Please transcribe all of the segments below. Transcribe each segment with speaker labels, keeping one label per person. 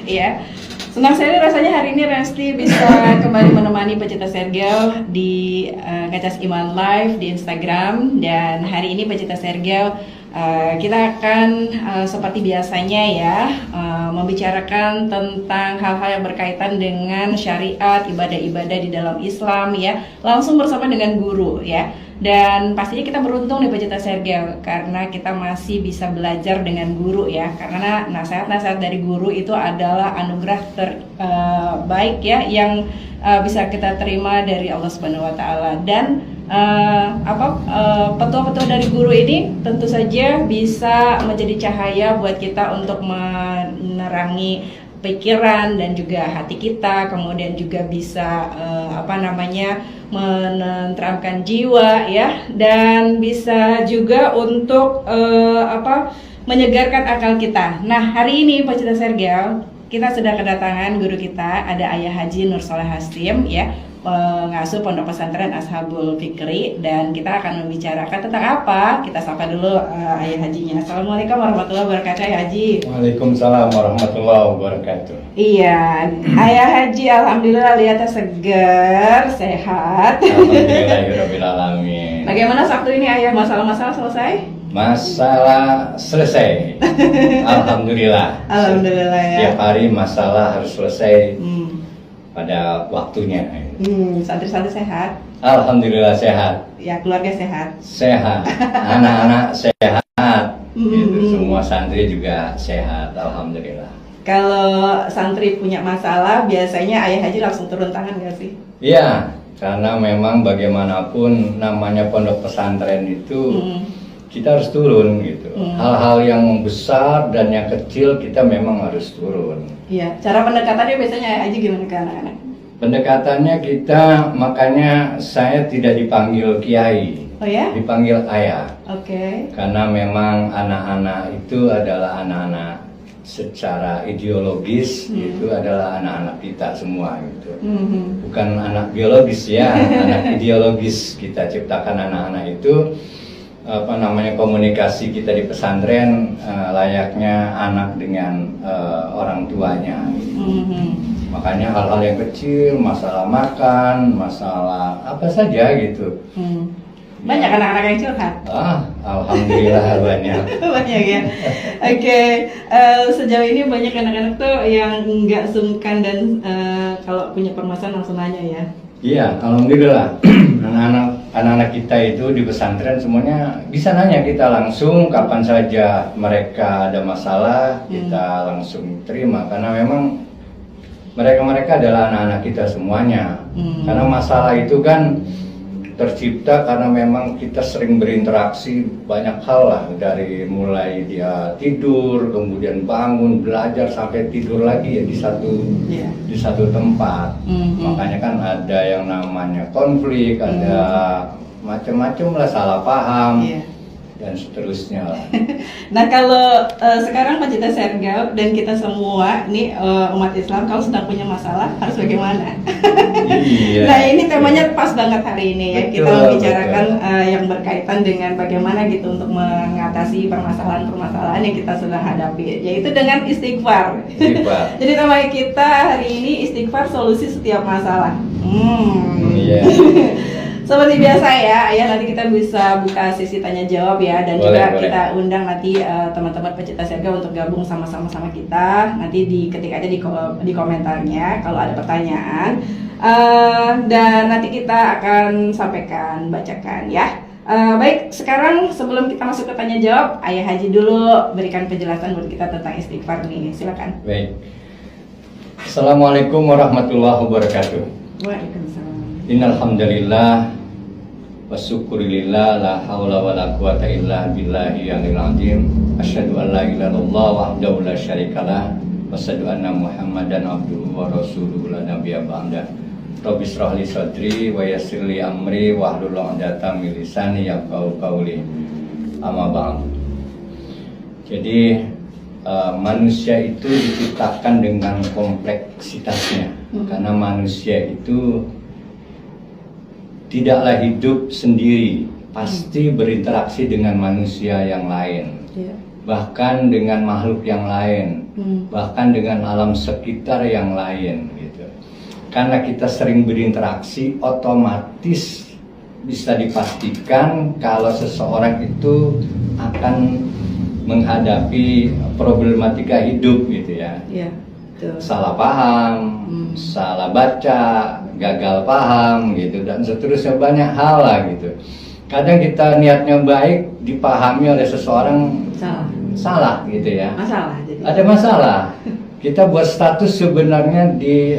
Speaker 1: ya. Senang sekali rasanya hari ini Resti bisa kembali menemani Pecinta Sergel di Ngecas Iman Live di Instagram. Dan hari ini Pecinta Sergel kita akan seperti biasanya ya membicarakan tentang hal-hal yang berkaitan dengan syariat, ibadah-ibadah di dalam Islam ya, langsung bersama dengan guru ya. Dan pastinya kita beruntung nih Pecinta Sergel karena kita masih bisa belajar dengan guru ya, karena nasihat-nasihat dari guru itu adalah anugerah terbaik ya yang bisa kita terima dari Allah Subhanahu wa taala. Dan petua-petua dari guru ini tentu saja bisa menjadi cahaya buat kita untuk menerangi pikiran dan juga hati kita, kemudian juga bisa menenteramkan jiwa ya, dan bisa juga untuk menyegarkan akal kita. Nah, hari ini Pecinta Sergel kita sudah kedatangan guru kita, ada Ayah Haji Nur Soleh Hasim ya, pengasuh Pondok Pesantren Ashabul Fikri, dan kita akan membicarakan tentang apa? Kita sapa dulu Ayah Hajinya. Assalamualaikum warahmatullahi wabarakatuh, Ayah Haji.
Speaker 2: Waalaikumsalam warahmatullahi wabarakatuh.
Speaker 1: Iya, Ayah Haji, alhamdulillah lihatnya segar, sehat.
Speaker 2: Alhamdulillahirabbil alamin.
Speaker 1: Bagaimana Sabtu ini Ayah? Masalah-masalah selesai?
Speaker 2: Masalah selesai. Alhamdulillah.
Speaker 1: Alhamdulillah ya.
Speaker 2: Setiap hari masalah harus selesai pada waktunya.
Speaker 1: Santri-santri sehat?
Speaker 2: Alhamdulillah sehat.
Speaker 1: Ya, keluarga sehat?
Speaker 2: Sehat. Anak-anak sehat. Gitu. Semua santri juga sehat. Alhamdulillah.
Speaker 1: Kalau santri punya masalah, biasanya Ayah Haji langsung turun tangan nggak sih?
Speaker 2: Iya, karena memang bagaimanapun namanya pondok pesantren itu kita harus turun gitu. Hal-hal yang besar dan yang kecil kita memang harus turun.
Speaker 1: Iya, cara pendekatannya biasanya Ayah Haji gimana ke anak-anak?
Speaker 2: Pendekatannya kita, makanya saya tidak dipanggil kiai.
Speaker 1: Oh ya?
Speaker 2: Dipanggil ayah.
Speaker 1: Oke.
Speaker 2: Karena memang anak-anak itu adalah anak-anak secara ideologis, itu adalah anak-anak kita semua gitu. Bukan anak biologis ya, anak ideologis. Kita ciptakan anak-anak itu komunikasi kita di pesantren layaknya anak dengan orang tuanya. Makanya hal-hal yang kecil, masalah makan, masalah apa saja gitu.
Speaker 1: Banyak anak-anak yang curhat?
Speaker 2: Alhamdulillah banyak.
Speaker 1: Banyak ya. Oke. Sejauh ini banyak anak-anak tuh yang nggak sungkan dan kalau punya permasalahan langsung nanya ya.
Speaker 2: Iya, alhamdulillah. Anak-anak kita itu di pesantren semuanya bisa nanya kita langsung kapan saja mereka ada masalah, kita langsung terima karena memang mereka adalah anak-anak kita semuanya. Karena masalah itu kan tercipta karena memang kita sering berinteraksi banyak hal lah, dari mulai dia tidur, kemudian bangun, belajar sampai tidur lagi ya di satu tempat. Makanya kan ada yang namanya konflik, ada macam-macam lah, salah paham dan seterusnya lah.
Speaker 1: Nah, kalau sekarang Pecinta Sergel dan kita semua nih umat Islam, kalau sedang punya masalah harus bagaimana?
Speaker 2: Iya.
Speaker 1: Nah, ini temanya pas banget hari ini ya. Kita membicarakan yang berkaitan dengan bagaimana gitu untuk mengatasi permasalahan-permasalahan yang kita sudah hadapi, yaitu dengan istighfar. Jadi tema kita hari ini istighfar solusi setiap masalah.
Speaker 2: Iya.
Speaker 1: Seperti biasa ya, Ayah, nanti kita bisa buka sesi tanya jawab ya, dan boleh. Kita undang nanti teman-teman Pecinta Sergel untuk gabung sama kita. Nanti diketik aja di komentarnya kalau ada pertanyaan, dan nanti kita akan bacakan ya. Baik, sekarang sebelum kita masuk ke tanya jawab, Ayah Haji dulu berikan penjelasan buat kita tentang istighfar nih, silakan.
Speaker 2: Baik. Assalamualaikum warahmatullahi wabarakatuh.
Speaker 1: Waalaikumsalam.
Speaker 2: Innal hamdalillah wasyukurillah, la haula wala quwata illa billahi aliyil azim. Asyhadu an la ilaha illallah wahdahu la syarikalah wa asyhadu anna Muhammadan abduhu wa rasuluhu la nabiyya ba'da. Rabbi shrah li sadri wa yassir li amri wahlul 'uqdatam min lisani yafqahu qawli. Amma ba'd. Jadi manusia itu diciptakan dengan kompleksitasnya, karena manusia itu tidaklah hidup sendiri, pasti berinteraksi dengan manusia yang lain, bahkan dengan makhluk yang lain. bahkan dengan alam sekitar yang lain gitu. Karena kita sering berinteraksi, otomatis bisa dipastikan kalau seseorang itu akan menghadapi problematika hidup gitu ya.
Speaker 1: Iya, betul.
Speaker 2: Salah paham, salah baca, gagal paham gitu, dan seterusnya, banyak hal lah gitu. Kadang kita niatnya baik, dipahami oleh seseorang salah gitu ya.
Speaker 1: Masalah jadi.
Speaker 2: Ada masalah. Kita buat status sebenarnya di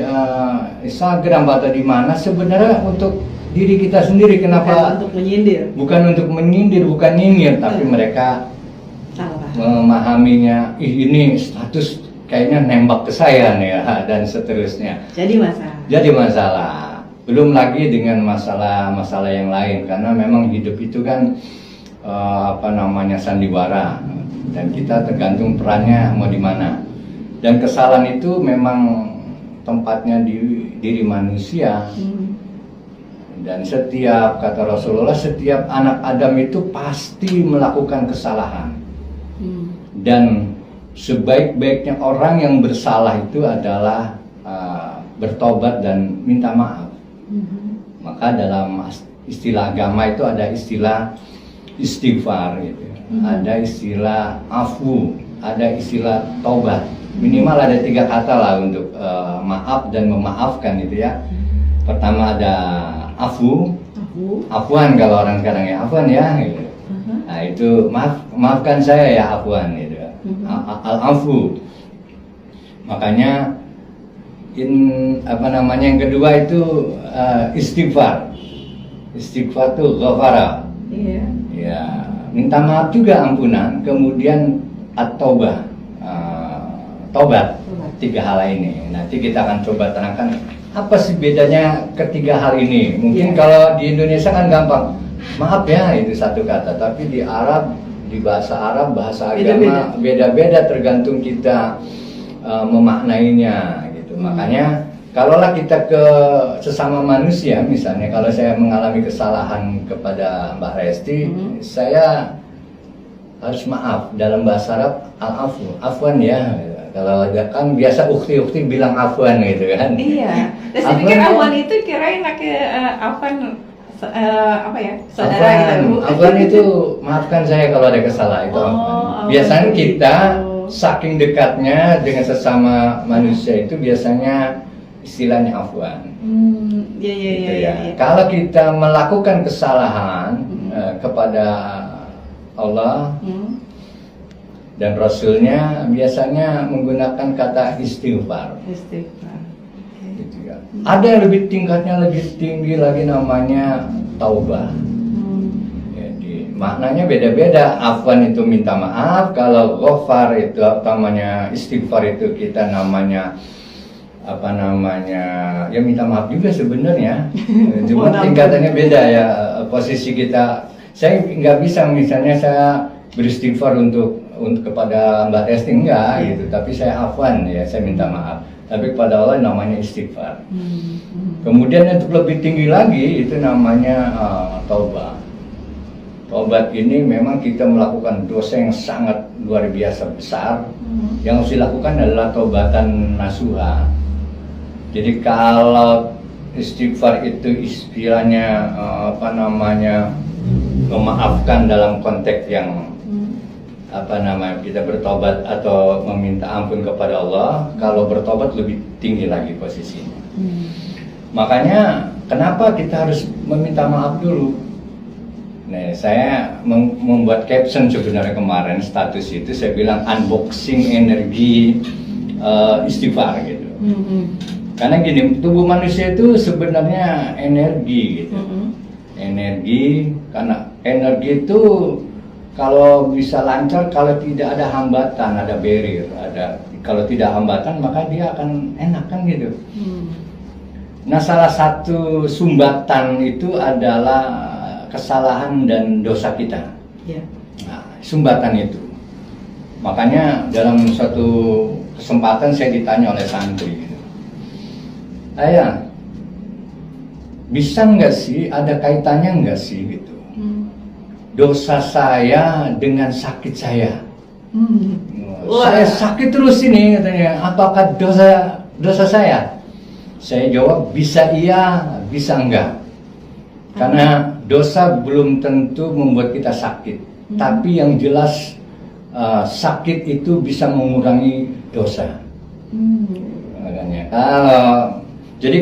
Speaker 2: Instagram atau di mana sebenarnya untuk diri kita sendiri. Kenapa?
Speaker 1: Bukan untuk menyindir.
Speaker 2: Bukan untuk menyindir, bukan nyinyir, tapi mereka
Speaker 1: Salah.
Speaker 2: memahaminya, ini status kayaknya nembak ke saya nih ya, dan seterusnya.
Speaker 1: Jadi masalah.
Speaker 2: Jadi masalah. Belum lagi dengan masalah-masalah yang lain, karena memang hidup itu kan sandiwara, dan kita tergantung perannya mau di mana. Dan kesalahan itu memang tempatnya di diri manusia. Dan setiap, kata Rasulullah, setiap anak Adam itu pasti melakukan kesalahan. Dan sebaik-baiknya orang yang bersalah itu adalah bertobat dan minta maaf. Maka dalam istilah agama itu ada istilah istighfar gitu. Ada istilah afu, ada istilah taubat. Minimal ada 3 kata lah untuk maaf dan memaafkan gitu ya. Pertama ada afuan kalau orang sekarang ya, afuan ya gitu. Nah itu maafkan saya ya, afuan gitu. Al-afu. Makanya yang kedua itu istighfar. Istighfar itu ghafara.
Speaker 1: Iya.
Speaker 2: Ya, minta maaf juga, ampunan. Kemudian at-taubah. Tobat. 3 hal ini. Nanti kita akan coba terangkan apa sih bedanya ketiga hal ini. Mungkin kalau di Indonesia kan gampang, maaf ya, itu satu kata. Tapi di Arab, di bahasa Arab, bahasa agama beda-beda tergantung kita memaknainya gitu. Makanya kalaulah kita ke sesama manusia, misalnya kalau saya mengalami kesalahan kepada Mbak Resti, saya harus maaf. Dalam bahasa Arab al-afu, afwan ya. Kalau ada kan biasa ukti bilang afwan gitu kan. Iya.
Speaker 1: Terus saya pikir afwan itu kirain afwan saudara gitu.
Speaker 2: Afwan itu maafkan saya kalau ada kesalahan itu. Biasanya kita saking dekatnya dengan sesama manusia itu biasanya istilahnya afwan. Iya. Kalau kita melakukan kesalahan kepada Allah dan Rasulnya, biasanya menggunakan kata istighfar. Gitu ya. Ada yang tingkatnya lebih tinggi lagi, namanya taubah. Jadi maknanya beda-beda. Afwan itu minta maaf, kalau ghafar itu namanya istighfar, itu kita namanya ya minta maaf juga sebenarnya. Cuma tingkatannya beda ya, posisi kita. Saya nggak bisa misalnya saya beristighfar untuk kepada Mbak Resti, enggak gitu, tapi saya afwan ya, saya minta maaf. Tapi kepada Allah namanya istighfar. Kemudian untuk lebih tinggi lagi itu namanya taubat. Taubat ini memang kita melakukan dosa yang sangat luar biasa besar. Yang harus dilakukan adalah taubatan nasuha. Jadi kalau istighfar itu istilahnya memaafkan dalam konteks yang kita bertobat atau meminta ampun kepada Allah. Kalau bertobat lebih tinggi lagi posisinya. Makanya kenapa kita harus meminta maaf dulu. Nah, saya membuat caption sebenarnya kemarin, status itu saya bilang unboxing energi istighfar gitu. Karena gini, tubuh manusia itu sebenarnya energi gitu. Energi, karena energi itu kalau bisa lancar, kalau tidak ada hambatan, ada barrier, kalau tidak hambatan maka dia akan enak kan gitu. Nah, salah satu sumbatan itu adalah kesalahan dan dosa kita. Nah, sumbatan itu. Makanya dalam suatu kesempatan saya ditanya oleh santri, Ayah, bisa nggak sih, ada kaitannya nggak sih gitu, dosa saya dengan sakit saya?
Speaker 1: Wah.
Speaker 2: Saya sakit terus ini katanya. Apakah dosa saya? Saya jawab bisa iya, bisa enggak. Karena dosa belum tentu membuat kita sakit. Tapi yang jelas sakit itu bisa mengurangi dosa. Makanya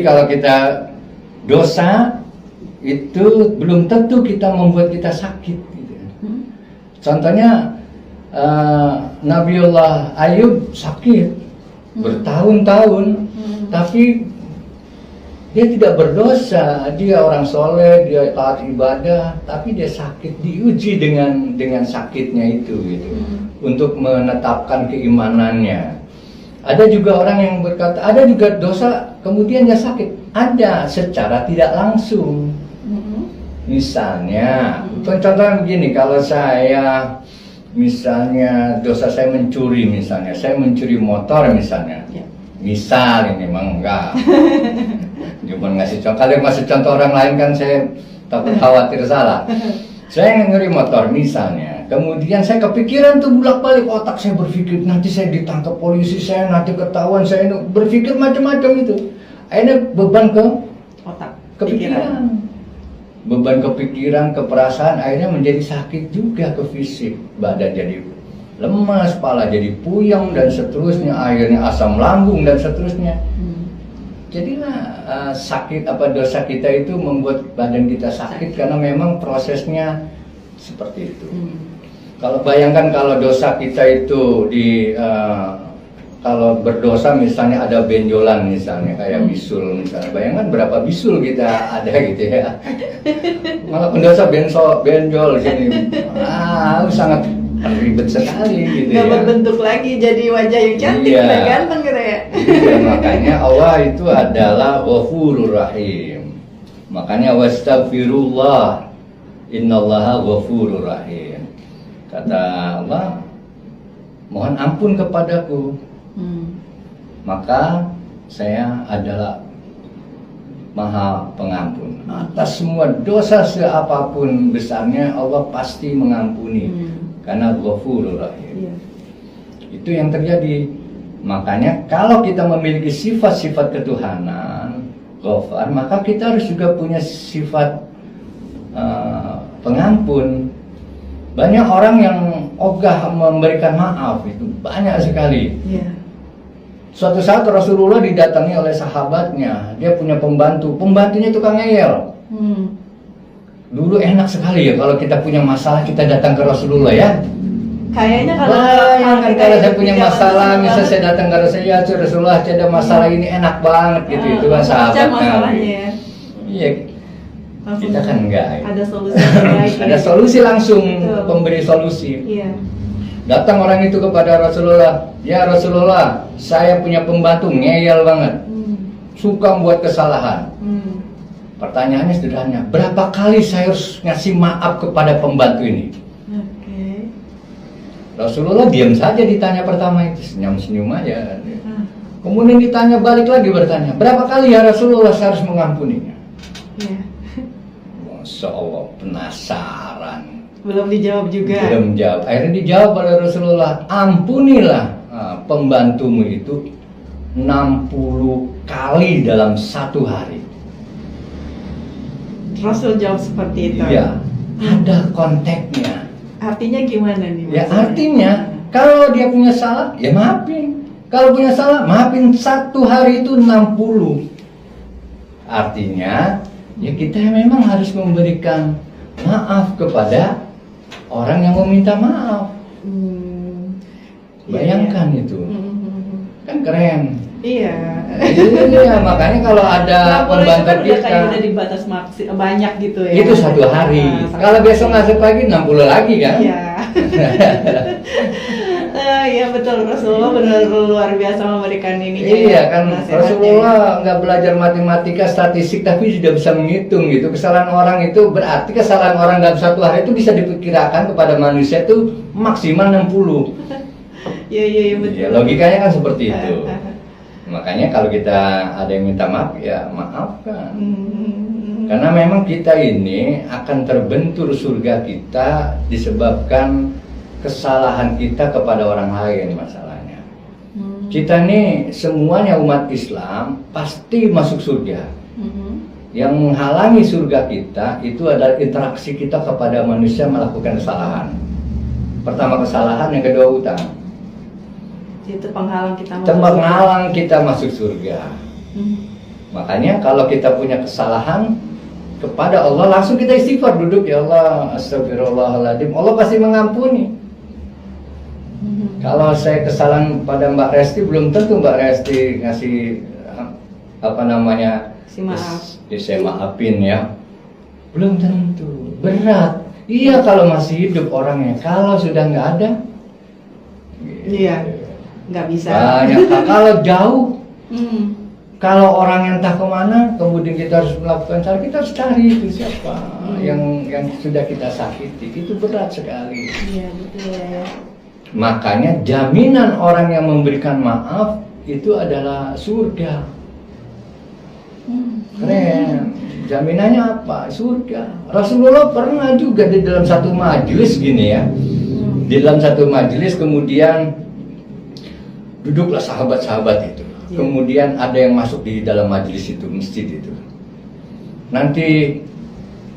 Speaker 2: kalau kita dosa itu belum tentu kita membuat kita sakit. Gitu. Contohnya Nabiullah Ayub sakit bertahun-tahun, tapi dia tidak berdosa, dia orang soleh, dia taat ibadah, tapi dia sakit, diuji dengan sakitnya itu gitu, untuk menetapkan keimanannya. Ada juga orang yang berkata, ada juga dosa kemudian dia sakit, ada secara tidak langsung. Misalnya, contohnya begini, kalau saya misalnya dosa saya mencuri, misalnya saya mencuri motor misalnya, misal ini memang enggak. Cuma ngasih contoh, kalau ngasih contoh orang lain kan saya takut khawatir salah. Saya nyuri motor misalnya, kemudian saya kepikiran tuh bolak-balik otak saya berpikir nanti saya ditangkap polisi, saya nanti ketahuan, saya berpikir macam-macam itu. Akhirnya beban ke
Speaker 1: otak,
Speaker 2: kepikiran. Beban kepikiran, keperasaan akhirnya menjadi sakit juga ke fisik. Badan jadi lemas, kepala jadi puyeng dan seterusnya, akhirnya asam lambung dan seterusnya. Jadilah sakit apa dosa kita itu membuat badan kita sakit karena memang prosesnya seperti itu. Kalau bayangkan kalau dosa kita itu kalau berdosa misalnya ada benjolan misalnya kayak bisul misalnya, bayangkan berapa bisul kita ada gitu ya. Malah pendosa benjol gini, sangat ribet sekali gitu
Speaker 1: nggak
Speaker 2: ya.
Speaker 1: berbentuk lagi jadi wajah yang cantik,
Speaker 2: Iya.
Speaker 1: ganteng gitu ya.
Speaker 2: Iya, makanya Allah itu adalah Ghafurur Rahim. Makanya wastaghfirullah, innallaha Ghafurur Rahim. Kata Allah, mohon ampun kepadaku, maka saya adalah Maha Pengampun. Atas semua dosa seapapun besarnya Allah pasti mengampuni. Karena Ghafurur Rahim. Itu yang terjadi. Makanya kalau kita memiliki sifat-sifat ketuhanan Ghafar, maka kita harus juga punya sifat pengampun. Banyak orang yang ogah memberikan maaf, itu banyak sekali. Suatu saat Rasulullah didatangi oleh sahabatnya, dia punya pembantunya tukang ngeyel. Dulu enak sekali ya kalau kita punya masalah kita datang ke Rasulullah ya.
Speaker 1: Kayaknya kalau
Speaker 2: kalau saya punya masalah, misalnya saya datang ke Rasulullah, saya ada masalah ini enak banget gitu, itu kan sahabatnya. Iya, kita kan enggak.
Speaker 1: Ada solusi terbaik.
Speaker 2: Ada solusi langsung, pemberi solusi. Datang orang itu kepada Rasulullah, ya Rasulullah, saya punya pembantu ngeyel banget, suka membuat kesalahan. Pertanyaannya sederhana, berapa kali saya harus ngasih maaf kepada pembantu ini? Rasulullah diam saja ditanya pertama itu, senyum-senyum aja. Kemudian ditanya balik lagi bertanya, berapa kali ya Rasulullah saya harus mengampuninya? Masya Allah, penasaran.
Speaker 1: Belum dijawab juga.
Speaker 2: Belum jawab. Akhirnya dijawab oleh Rasulullah, ampunilah pembantumu itu 60 kali dalam satu hari.
Speaker 1: Rasul jawab seperti itu.
Speaker 2: Iya, ada konteksnya.
Speaker 1: Artinya gimana nih?
Speaker 2: Ya artinya kalau dia punya salah, ya maafin. Kalau punya salah, maafin satu hari itu 60. Artinya, ya kita memang harus memberikan maaf kepada orang yang meminta maaf. Bayangkan itu, kan keren.
Speaker 1: Iya.
Speaker 2: Iya, makanya kalau ada pembantu kita
Speaker 1: kayak udah di batas banyak gitu ya.
Speaker 2: itu satu hari. Kalau besok ngasih pagi 60 lagi kan?
Speaker 1: Iya. Iya betul, Rasulullah benar luar biasa memberikan ini.
Speaker 2: Iya kan, Rasulullah nggak belajar matematika, statistik, tapi sudah bisa menghitung gitu. Kesalahan orang itu berarti kesalahan orang dalam satu hari itu bisa diperkirakan kepada manusia itu maksimal 60.
Speaker 1: Iya betul.
Speaker 2: Ya, logikanya kan seperti itu. Makanya kalau kita ada yang minta maaf, ya maafkan. Karena memang kita ini akan terbentur surga kita disebabkan kesalahan kita kepada orang lain masalahnya. Kita nih semuanya umat Islam pasti masuk surga. Yang menghalangi surga kita itu adalah interaksi kita kepada manusia melakukan kesalahan. Pertama kesalahan, yang kedua utang.
Speaker 1: Itu penghalang kita
Speaker 2: Penghalang kita masuk surga. Makanya kalau kita punya kesalahan kepada Allah, langsung kita istighfar, duduk, ya Allah, astagfirullahaladzim, Allah pasti mengampuni. Kalau saya kesalahan pada Mbak Resti, belum tentu Mbak Resti ngasih apa namanya, saya maafin ya, belum tentu, berat. Iya kalau masih hidup orangnya, kalau sudah nggak ada,
Speaker 1: iya, nggak bisa.
Speaker 2: Banyak. Kalau jauh, kalau orang yang entah kemana, kemudian kita harus melakukan cara, kita harus cari itu siapa yang sudah kita sakiti, itu berat sekali.
Speaker 1: Iya betul ya.
Speaker 2: Makanya jaminan orang yang memberikan maaf itu adalah surga. Keren. Jaminannya apa? Surga. Rasulullah pernah juga di dalam satu majelis gini ya. Di dalam satu majelis kemudian duduklah sahabat-sahabat itu. Kemudian ada yang masuk di dalam majelis itu, masjid itu. Nanti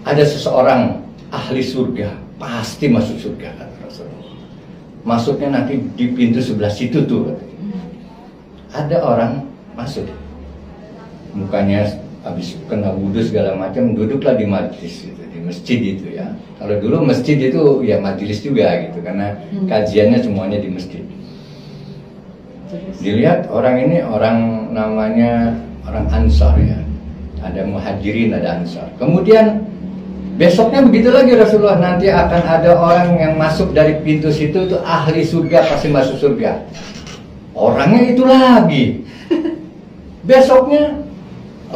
Speaker 2: ada seseorang ahli surga, pasti masuk surga kata Rasulullah. Masuknya nanti di pintu sebelah situ tuh. Ada orang masuk, mukanya habis kena wudhu segala macam, duduklah di majelis itu, di masjid itu ya. Kalau dulu masjid itu ya majelis juga gitu, karena kajiannya semuanya di masjid. Dilihat orang ini, orang namanya orang Ansar ya, ada muhajirin, ada Ansar. Kemudian besoknya begitu lagi Rasulullah, nanti akan ada orang yang masuk dari pintu situ itu ahli surga, pasti masuk surga. Orangnya itu lagi. Besoknya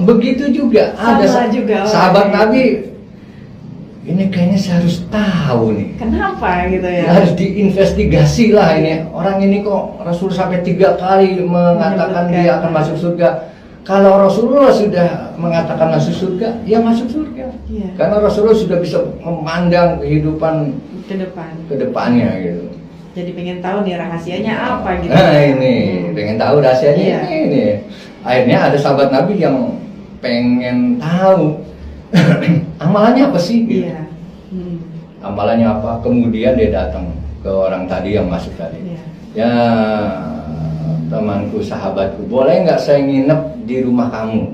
Speaker 2: begitu juga. Ada juga sahabat Nabi. Ini kayaknya saya harus tahu nih.
Speaker 1: Kenapa gitu ya?
Speaker 2: Harus diinvestigasi lah ini. Orang ini kok Rasul sampai 3 kali mengatakan dia akan masuk surga. Kalau Rasulullah sudah mengatakan masuk surga, ya masuk surga.
Speaker 1: Iya.
Speaker 2: Karena Rasulullah sudah bisa memandang kehidupan ke depannya gitu.
Speaker 1: Jadi pengen tahu nih rahasianya apa gitu.
Speaker 2: Nah ini, pengen tahu rahasianya ini. Akhirnya ada sahabat Nabi yang pengen tahu amalannya apa sih? Gitu.
Speaker 1: Iya.
Speaker 2: Amalannya apa? Kemudian dia datang ke orang tadi yang masuk tadi.
Speaker 1: Iya.
Speaker 2: Ya temanku, sahabatku, boleh nggak saya nginep di rumah kamu?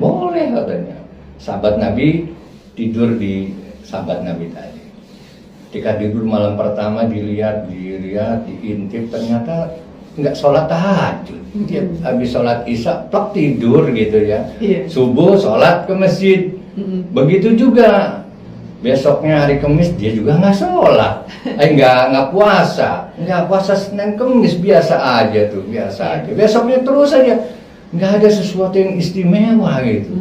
Speaker 2: Boleh katanya. Sahabat Nabi tidur di sahabat Nabi tadi. Ketika tidur malam pertama dilihat, diintip, ternyata nggak sholat tahajud. Dia habis sholat isya, plak tidur gitu ya. Subuh sholat ke masjid. Begitu juga besoknya hari Kamis dia juga nggak sholat, nggak puasa Senin Kamis, biasa aja tuh, biasa aja. Besoknya terus aja, nggak ada sesuatu yang istimewa gitu.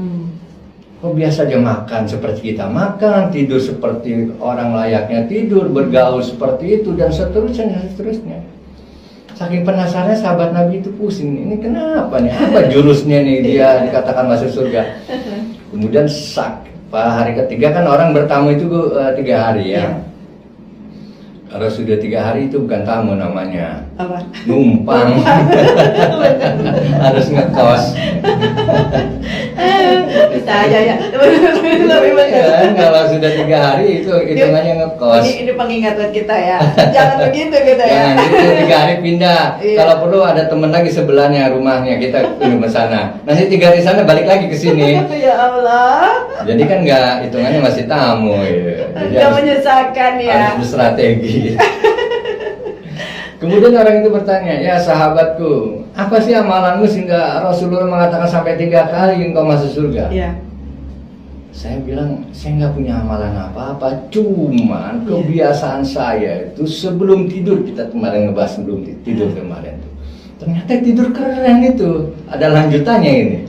Speaker 2: Kok biasa aja makan seperti kita makan, tidur seperti orang layaknya tidur, bergaul seperti itu, dan seterusnya. Saking penasarannya sahabat Nabi itu pusing, ini kenapa nih, apa jurusnya nih dia dikatakan masuk surga. Kemudian hari ketiga kan orang bertamu itu 3 hari ya. Kalau sudah 3 hari itu bukan tamu namanya.
Speaker 1: Apa?
Speaker 2: Numpang. Harus ngekos.
Speaker 1: Bisa aja ya.
Speaker 2: Kalau sudah 3 hari itu hitungannya ngekos.
Speaker 1: Ini pengingat buat kita ya. Jangan begitu gitu ya.
Speaker 2: Jangan gitu, 3 hari pindah. Kalau perlu ada teman lagi sebelahnya rumahnya, kita pindah ke sana. Nanti 3 hari sana balik lagi ke sini.
Speaker 1: Ya Allah.
Speaker 2: Jadi kan nggak hitungannya masih tamu ya. Jadi
Speaker 1: Nggak menyesatkan ya.
Speaker 2: Harus berstrategi. Kemudian orang itu bertanya, ya sahabatku, apa sih amalanmu sehingga Rasulullah mengatakan sampai 3 kali engkau masuk surga?
Speaker 1: Iya.
Speaker 2: Saya bilang, saya nggak punya amalan apa-apa, cuman kebiasaan saya itu sebelum tidur, kita kemarin ngebahas sebelum tidur kemarin tuh. Ternyata tidur keren itu, ada lanjutannya ini.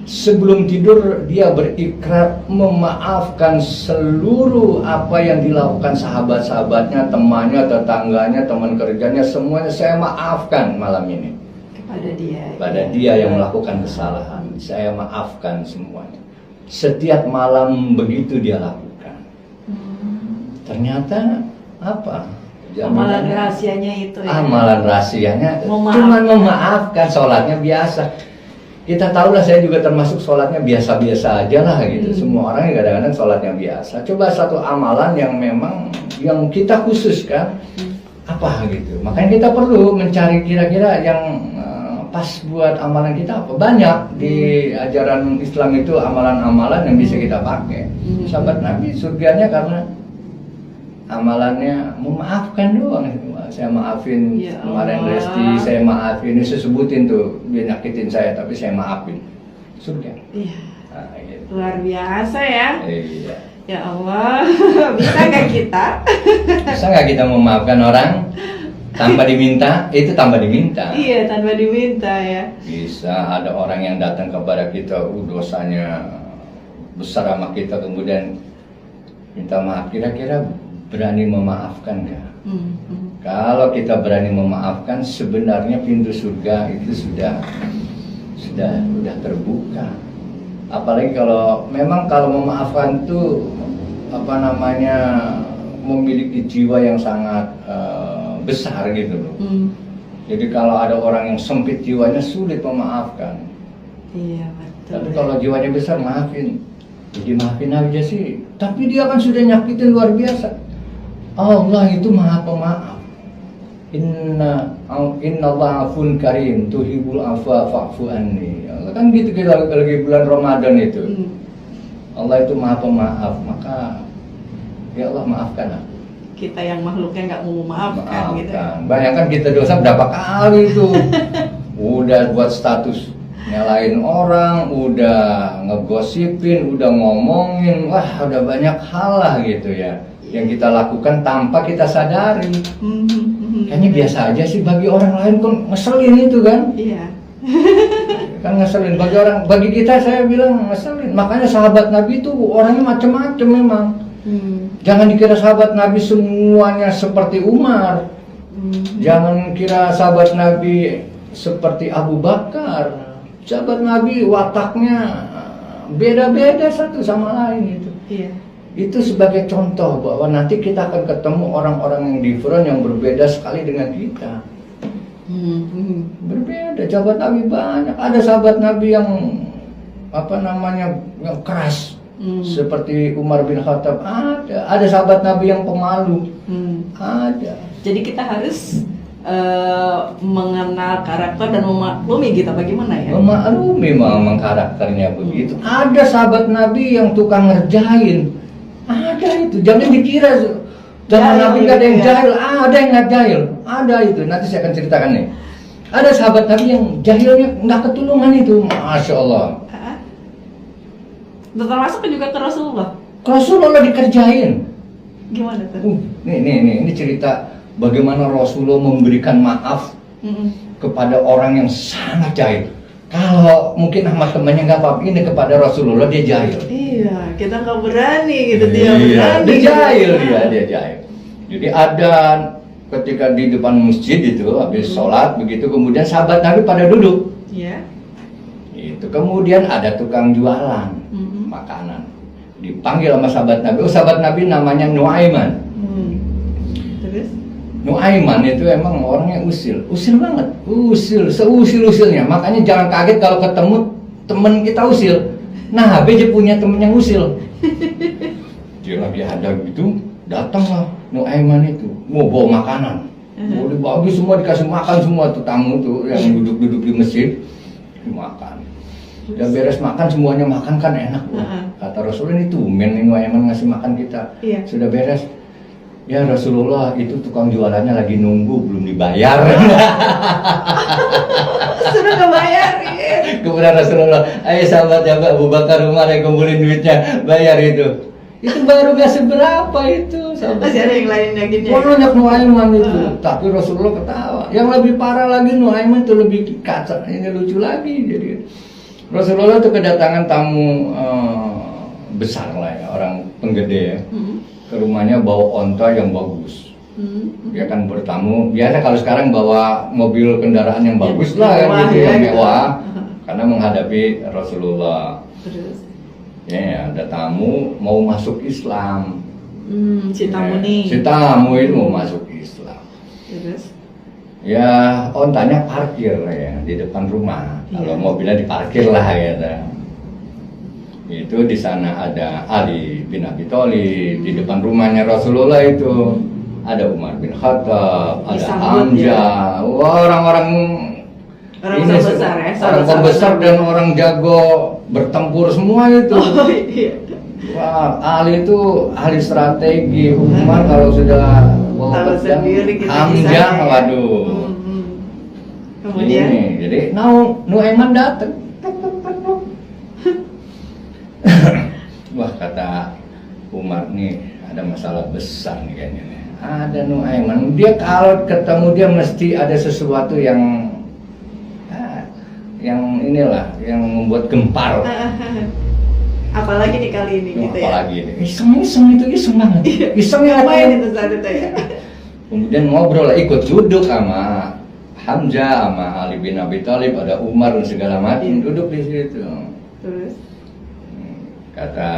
Speaker 2: Sebelum tidur dia berikrar memaafkan seluruh apa yang dilakukan sahabat-sahabatnya, temannya, tetangganya, teman kerjanya, semuanya saya maafkan malam ini. Pada dia yang melakukan kesalahan, saya maafkan semuanya. Setiap malam begitu dia lakukan. Ternyata apa?
Speaker 1: Amalan rahasianya itu ya.
Speaker 2: Amalan rahasianya
Speaker 1: Memaafkan.
Speaker 2: cuma memaafkan, sholatnya biasa. Kita tahu lah, saya juga termasuk sholatnya biasa-biasa aja lah gitu. Semua orang kadang-kadang sholatnya biasa. Coba satu amalan yang memang yang kita khususkan apa gitu. Makanya kita perlu mencari kira-kira yang pas buat amalan kita apa. Banyak di ajaran Islam itu amalan-amalan yang bisa kita pakai. Sahabat Nabi surganya karena amalannya memaafkan doang. Saya maafin
Speaker 1: Ya
Speaker 2: kemarin
Speaker 1: Allah.
Speaker 2: Resti, saya maafin, ini saya sebutin tuh dia nyakitin saya tapi saya maafin, surga.
Speaker 1: Iya.
Speaker 2: Nah, gitu.
Speaker 1: Luar biasa ya.
Speaker 2: Iya.
Speaker 1: Ya Allah, bisa nggak kita?
Speaker 2: Bisa nggak kita memaafkan orang tanpa diminta? Itu tanpa diminta.
Speaker 1: Iya, tanpa diminta ya.
Speaker 2: Bisa ada orang yang datang kepada kita, dosanya besar sama kita, kemudian minta maaf. Kira-kira berani memaafkan nggak? Kalau kita berani memaafkan, sebenarnya pintu surga itu sudah terbuka. Apalagi kalau memang kalau memaafkan itu memiliki jiwa yang sangat besar gitu loh. Jadi kalau ada orang yang sempit jiwanya sulit memaafkan.
Speaker 1: Iya betul.
Speaker 2: Tapi kalau jiwanya besar maafin. Jadi maafin aja sih. Tapi dia kan sudah nyakitin luar biasa. Allah itu maha pemaaf. Inna Allah afun karim tuhibul afwa fa'fu anni. Kan gitu kita lagi bulan Ramadan itu. Allah itu maha pemaaf, maka ya Allah maafkan aku.
Speaker 1: Kita yang makhluknya nggak mau memaafkan gitu.
Speaker 2: Bayangkan kita dosa berapa kali itu. Udah buat status nyalain orang, udah ngegosipin, udah ngomongin, wah udah banyak hal lah gitu ya yang kita lakukan tanpa kita sadari. Kayaknya biasa aja sih, bagi orang lain kan ngeselin itu kan.
Speaker 1: Iya.
Speaker 2: Kan ngeselin bagi kita, saya bilang ngeselin. Makanya sahabat Nabi itu orangnya macam-macam memang. Jangan dikira sahabat Nabi semuanya seperti Umar. Jangan kira sahabat Nabi seperti Abu Bakar. Sahabat Nabi wataknya beda-beda satu sama lain itu.
Speaker 1: Iya.
Speaker 2: Itu sebagai contoh bahwa nanti kita akan ketemu orang-orang yang different, yang berbeda sekali dengan kita. Berbeda, sahabat Nabi banyak. Ada sahabat Nabi yang yang keras, seperti Umar bin Khattab. Ada sahabat Nabi yang pemalu. Ada.
Speaker 1: Jadi kita harus mengenal karakter dan memaklumi kita bagaimana ya.
Speaker 2: Memaklumi memang karakternya begitu. Ada sahabat Nabi yang tukang ngerjain. Ada itu, jangan dikira zaman Nabi nggak ada yang jahil, ada yang nggak jahil, ada itu. Nanti saya akan ceritakan nih. Ada sahabat Nabi yang jahilnya nggak ketulungan itu, masya Allah.
Speaker 1: Termasuk juga ke Rasulullah.
Speaker 2: Rasulullah dikerjain.
Speaker 1: Gimana tuh?
Speaker 2: Ini cerita bagaimana Rasulullah memberikan maaf kepada orang yang sangat jahil. Kalau mungkin sama temannya nggak apa-apa, ini kepada Rasulullah dia jahil.
Speaker 1: Iya, kita nggak berani gitu, dia
Speaker 2: Iya,
Speaker 1: berani.
Speaker 2: dia jahil. Jadi ada ketika di depan masjid itu habis sholat begitu, kemudian sahabat Nabi pada duduk.
Speaker 1: Iya.
Speaker 2: Itu kemudian ada tukang jualan makanan. Dipanggil sama sahabat Nabi. Oh, sahabat Nabi namanya Nuaiman.
Speaker 1: Terus?
Speaker 2: Nuaiman itu emang orangnya usil banget, seusil-usilnya. Makanya jangan kaget kalau ketemu temen kita usil. Nah, BJ punya temen yang usil. Dia lagi ada gitu, datanglah Nuaiman itu, mau bawa makanan. Mau dibagi semua, dikasih makan semua tuh tamu tuh yang duduk-duduk di masjid, dimakan. Udah beres makan, semuanya makan kan enak. Kata Rasulullah, ini tumen nih Nuaiman ngasih makan kita.
Speaker 1: Iya.
Speaker 2: Sudah beres. Ya Rasulullah, itu tukang jualannya lagi nunggu, belum dibayar.
Speaker 1: Sudah kebayarin.
Speaker 2: Kemudian Rasulullah, ayo sahabat ya Abu Bakar, Umar yang kumpulin duitnya, bayar itu. Itu baru gak seberapa itu sahabat.
Speaker 1: Masih ada yang lain lagi nih.
Speaker 2: Banyak Nuaiman itu. Tapi Rasulullah ketawa. Yang lebih parah lagi Nuaiman itu lebih kacau. Ini lucu lagi. Jadi Rasulullah itu kedatangan tamu besar lah ya, orang penggede ya. Ke rumahnya bawa onta yang bagus. Dia kan bertamu. Biasa kalau sekarang bawa mobil kendaraan yang bagus lah kan gitu, yang mewah. Karena menghadapi Rasulullah.
Speaker 1: Terus?
Speaker 2: Ya, ada tamu mau masuk Islam.
Speaker 1: Si tamu nih.
Speaker 2: Si tamu itu mau masuk Islam.
Speaker 1: Terus?
Speaker 2: Ya ontanya parkir ya di depan rumah. Kalau mobilnya diparkir lah ya. Itu di sana ada Ali bin Abi Thalib, di depan rumahnya Rasulullah itu ada Umar bin Khattab, ada
Speaker 1: Disambut,
Speaker 2: Hamzah, orang-orang ini
Speaker 1: besar ya,
Speaker 2: orang pembesar dan orang jago bertempur semua itu.
Speaker 1: Oh, iya.
Speaker 2: Wah, Ali itu ahli strategi. Umar kalau sudah bawa
Speaker 1: Tahu
Speaker 2: pedang,
Speaker 1: sendiri gitu
Speaker 2: Hamzah,
Speaker 1: kisahnya, ya.
Speaker 2: waduh.
Speaker 1: Kemudian
Speaker 2: Ini, jadi Nuaiman datang. Wah, kata Umar nih ada masalah besar nih kayaknya nih. Ada Nuaiman, dia kalau ketemu dia mesti ada sesuatu yang inilah yang membuat gempar.
Speaker 1: apalagi di kali ini gitu ya.
Speaker 2: Apalagi ini iseng itu iseng banget. Iseng yang
Speaker 1: Ngapain itu saat itu ya?
Speaker 2: Kemudian ngobrol lah, ikut duduk sama Hamzah, sama Ali bin Abi Thalib, ada Umar dan segala macam duduk di situ.
Speaker 1: Terus?
Speaker 2: Kata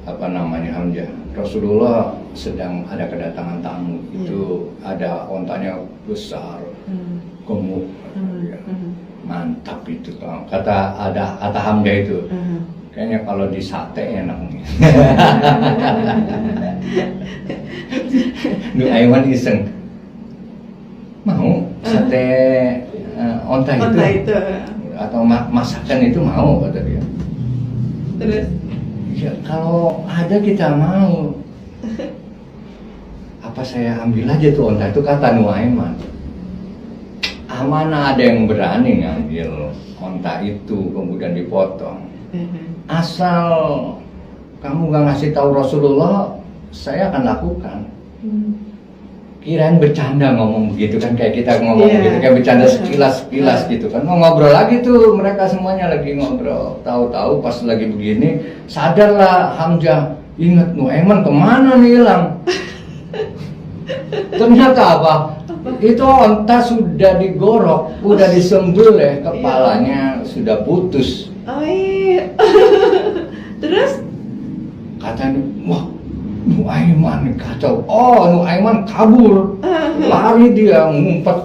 Speaker 2: apa namanya Hamzah, Rasulullah sedang ada kedatangan tamu. Itu ada ontanya besar, gemuk, ya. Mantap itu. Kata Hamzah itu. Kayaknya kalau di sate enak nih. Nuaiman iseng. Mau sate onta itu? Atau masakan itu mau, kata dia.
Speaker 1: Terus?
Speaker 2: Ya kalau ada kita mau. Apa saya ambil aja tuh onta itu, kata Nuaiman. Mana ada yang berani ngambil onta itu kemudian dipotong. Asal kamu gak ngasih tahu Rasulullah, saya akan lakukan. Kirain bercanda ngomong begitu kan, kayak kita ngomong begitu, kayak bercanda sekilas gitu kan. Mau ngobrol lagi tuh, mereka semuanya lagi ngobrol. Tahu-tahu pas lagi begini, sadarlah Hamzah, ingat Nuaiman kemana nih hilang. Ternyata apa? Itu onta sudah digorok, udah disembelih, kepalanya sudah putus.
Speaker 1: Oh iya. Terus?
Speaker 2: Katanya, wah, Nuaiman kacau. Oh, Nuaiman kabur, lari dia, ngumpet.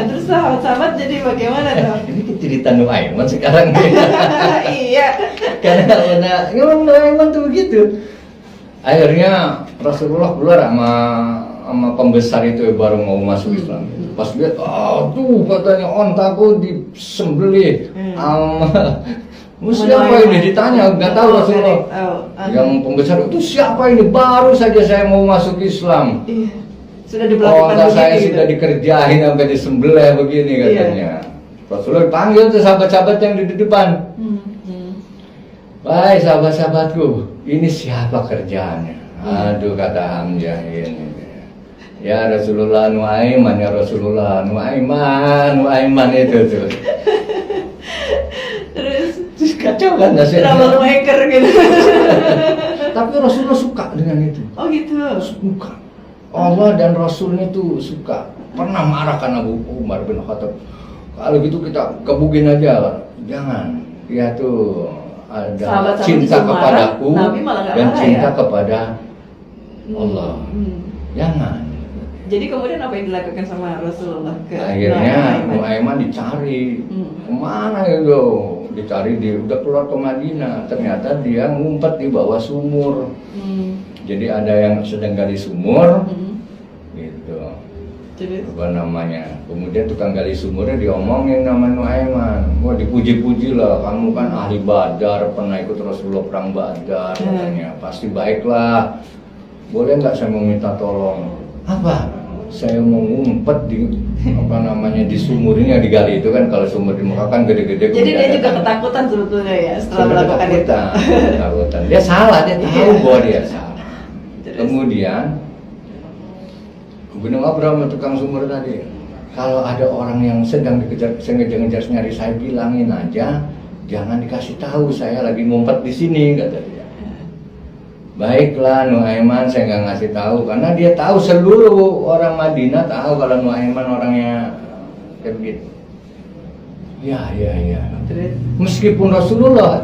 Speaker 1: Terus sahabat-sahabat jadi bagaimana tuh?
Speaker 2: Ini cerita Nuaiman sekarang nih.
Speaker 1: Iya.
Speaker 2: Karena Nuaiman tuh begitu. Akhirnya Rasulullah keluar sama pembesar itu baru mau masuk Islam. Pas lihat, tuh katanya ontaku disembelih siapa ini, ditanya, nggak tahu Rasulullah. Yang pembesar itu siapa ini, baru saja saya mau masuk Islam.
Speaker 1: Sudah diberlakukan
Speaker 2: saya
Speaker 1: gitu.
Speaker 2: sudah dikerjain sampai disembelih begini katanya. Rasulullah panggil tuh sahabat-sahabat yang di depan. Baik sahabat-sahabatku, ini siapa kerjaannya? Aduh, kata Hamzah ini. Ya Rasulullah, Nuaiman, ya Rasulullah, Nuaiman itu tuh. Terus kacau kan nasibnya.
Speaker 1: Trouble maker gitu.
Speaker 2: Tapi Rasulullah suka dengan itu.
Speaker 1: Oh gitu.
Speaker 2: Suka. Allah dan Rasulnya itu suka. Pernah marah kan Abu Umar bin Khattab. Kalau gitu kita gebugin aja. Jangan. Dia tuh ada
Speaker 1: Sahabat-sahabat
Speaker 2: cinta kepadaku dan cinta kepada Allah. Jangan.
Speaker 1: Jadi kemudian apa yang dilakukan sama Rasulullah?
Speaker 2: Akhirnya Nuaiman dicari kemana itu, dicari dia udah keluar ke Madinah. Ternyata dia ngumpet di bawah sumur. Jadi ada yang sedang gali sumur, gitu. Apa namanya? Kemudian tukang gali sumurnya diomongin nama Nuaiman. Wah, dipuji-puji lah, kamu kan ahli Badar, pernah ikut Rasulullah perang Badar, katanya. Pasti baiklah. Boleh nggak saya mau minta tolong? Apa? Saya mau ngumpet di di sumur ini yang digali itu kan, kalau sumur di Mekah kan gede-gede.
Speaker 1: Jadi dia juga ketakutan sebetulnya ya setelah melakukan itu.
Speaker 2: Ketakutan. Dia salah, dia tahu bahwa dia salah. Kemudian Gunung Abraham tukang sumur tadi, kalau ada orang yang sedang dikejar, ngejar nyari, saya bilangin aja, jangan dikasih tahu saya lagi ngumpet di sini, kata dia. Baiklah Nuaiman, saya nggak ngasih tahu karena dia tahu, seluruh orang Madinah tahu kalau Nuaiman orangnya kayak begitu. Ya. Meskipun Rasulullah.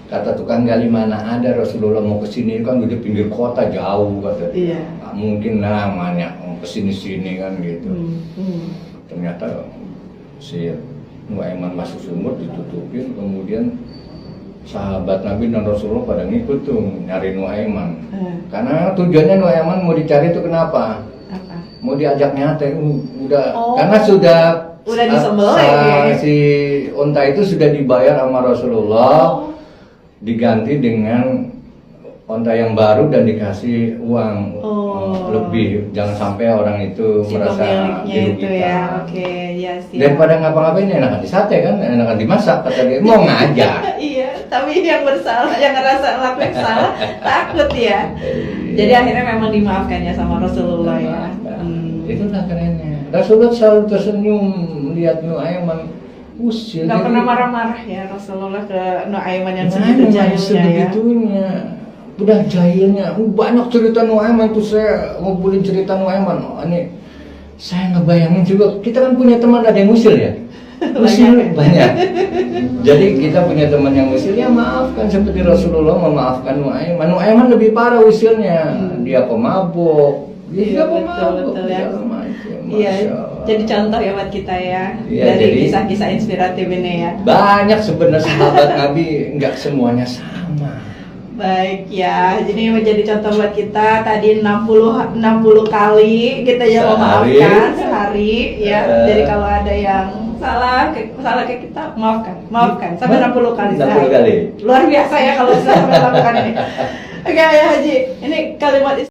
Speaker 2: kata tukang gali, mana ada Rasulullah mau ke sini kan di pinggir kota jauh kata dia.
Speaker 1: Iya.
Speaker 2: Nggak mungkin namanya mau ke sini kan gitu. Ternyata si Nuaiman masuk sumur ditutupin, kemudian sahabat Nabi dan Rasulullah pada ngikut tuh nyari Nuaiman. Karena tujuannya Nuaiman mau dicari itu kenapa?
Speaker 1: Apa?
Speaker 2: Mau diajak nyate, udah
Speaker 1: Oh.
Speaker 2: karena sudah
Speaker 1: disembelih ya.
Speaker 2: si unta itu sudah dibayar sama Rasulullah, diganti dengan onta yang baru dan dikasih uang lebih. Jangan sampai orang itu
Speaker 1: Si
Speaker 2: merasa
Speaker 1: pemiliknya itu
Speaker 2: dirugikan.
Speaker 1: ya. Oke, ya sih.
Speaker 2: Daripada ngapa-ngapain enakan disate kan, enakan dimasak kata dia. Mau ngajak.
Speaker 1: Iya, tapi yang bersalah, yang ngerasa lakuin salah, takut ya. Jadi akhirnya memang dimaafkan ya sama Rasulullah ya.
Speaker 2: Itulah kerennya. Rasulullah selalu tersenyum melihat Nuaiman usil.
Speaker 1: Gak pernah marah-marah ya Rasulullah ke Nuaiman yang
Speaker 2: segitu
Speaker 1: segitu jahilnya ya.
Speaker 2: sebegitunya. Udah jahilnya. Banyak cerita Nuaiman tuh, saya ngumpulin cerita Nuaiman. Oh, ini saya ngebayangin juga. Kita kan punya teman ada yang usil ya. Usil banyak. Jadi kita punya teman yang usil, ya maafkan seperti Rasulullah memaafkan Nuaiman. Nuaiman lebih parah usilnya. Dia pemabuk.
Speaker 1: Iya, betul ya. Iya, jadi contoh ya buat kita ya,
Speaker 2: Iya,
Speaker 1: dari
Speaker 2: jadi
Speaker 1: kisah-kisah inspiratif ini ya.
Speaker 2: banyak sebenarnya sahabat Nabi, nggak semuanya sama.
Speaker 1: Baik ya, jadi menjadi contoh buat kita. Tadi 60 kali kita ya memaafkan sehari ya. Jadi kalau ada yang salah ke kita, maafkan sampai 60 kali
Speaker 2: 60
Speaker 1: sehari.
Speaker 2: kali.
Speaker 1: Luar biasa ya kalau bisa sampai lakukan ini. Oke ya Haji, ini kalimat